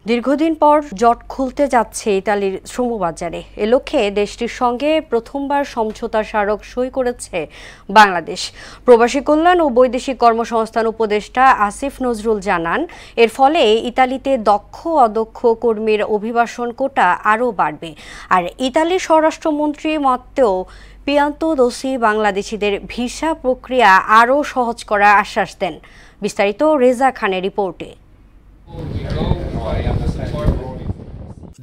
দীর্ঘদিন পর জট খুলতে যাচ্ছে ইতালির শ্রমবাজারে। এ লক্ষ্যে দেশটির সঙ্গে প্রথমবার সমঝোতা স্মারক সই করেছে বাংলাদেশ। প্রবাসী কল্যাণ ও বৈদেশিক কর্মসংস্থান উপদেষ্টা আসিফ নজরুল জানান, এর ফলে ইতালিতে দক্ষ অদক্ষ কর্মীর অভিবাসন কোটা আরও বাড়বে। আর ইতালির স্বরাষ্ট্রমন্ত্রী মাত্তেও পিয়ান্তোদোসি বাংলাদেশিদের ভিসা প্রক্রিয়া আরও সহজ করার আশ্বাস দেন। বিস্তারিত রেজা খানের রিপোর্টে।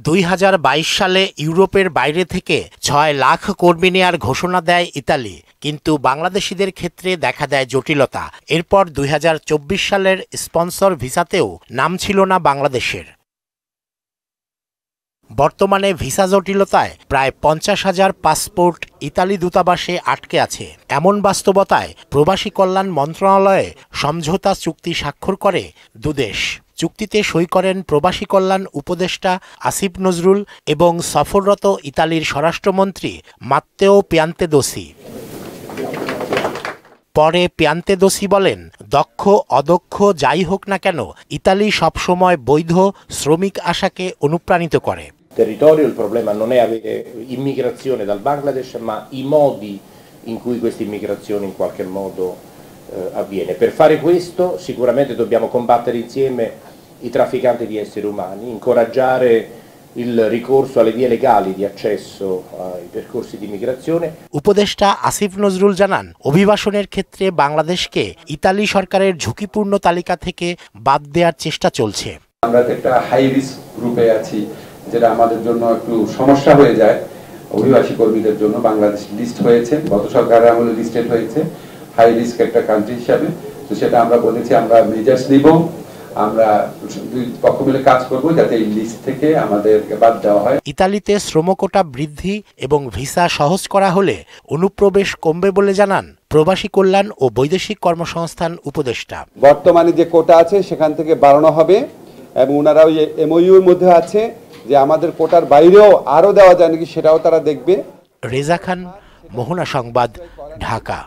2022 সালে ইউরোপের বাইরে থেকে 6 লাখ কর্মী নেয়ার ঘোষণা দেয় ইতালি, কিন্তু বাংলাদেশিদের ক্ষেত্রে দেখা দেয় জটিলতা। এরপর 2024 সালের স্পন্সর ভিসাতেও নাম ছিল না বাংলাদেশের। বর্তমানে ভিসা জটিলতায় প্রায় 50,000 পাসপোর্ট ইতালি দূতাবাসে আটকে আছে। এমন বাস্তবতায় প্রবাসী কল্যাণ মন্ত্রণালয়ে সমঝোতা চুক্তি স্বাক্ষর করে দুদেশ। চুক্তিতে সই করেন প্রবাসী কল্যাণ উপদেষ্টা আসিফ নজরুল এবং সফররত ইতালির স্বরাষ্ট্রমন্ত্রী মাত্তেও পিয়ান্তেদোসি। পরে পিয়ান্তেদোসি বলেন, দক্ষ অদক্ষ যাই হোক না কেন, ইতালি সবসময় বৈধ শ্রমিক আশাকে অনুপ্রাণিত করে। Territorio, il problema non è avere immigrazione dal Bangladesh, ma i modi in cui questa immigrazione in qualche modo avviene. Per fare questo sicuramente dobbiamo combattere insieme i trafficanti di esseri umani, incoraggiare il ricorso alle vie legali di accesso ai percorsi di immigrazione. উপদেষ্টা আসিফ নজরুল জানান, অভিবাসনের ক্ষেত্রে বাংলাদেশকে Italy সরকারের ঝুঁকিপূর্ণ তালিকা থেকে বাদ দেওয়ার চেষ্টা চলছে। আমরা একটা হাই রিস্ক গ্রুপে আছি, যেটা আমাদের জন্য একটু সমস্যা হয়ে যায়। অভিবাসী কর্মীদের জন্য বাংলাদেশ লিস্ট হয়েছে, গত সরকারের আমলে লিস্টেড হয়েছে হাই রিস্ক একটা কান্ট্রি হিসাবে। তো সেটা আমরা বলেছি আমরা মেজার্স নিব, আমরা দুই পক্ষ মিলে কাজ করব যাতে এই লিস্ট থেকে আমাদেরকে বাদ দেওয়া হয়। ইতালিতে শ্রমকোটা বৃদ্ধি এবং ভিসা সহজ করা হলে অনুপ্রবেশ কমবে বলে জানান প্রবাসী কল্যাণ ও বৈদেশিক কর্মসংস্থান উপদেষ্টা। বর্তমানে যে কোটা আছে সেখান থেকে বাড়ানো হবে এবং ওনারা ওই এমওইউর মধ্যে আছে যে আমাদের কোটার বাইরেও আরও দেওয়া যায় নাকি সেটাও তারা দেখবে। রেজা খান, মোহনা সংবাদ, ঢাকা।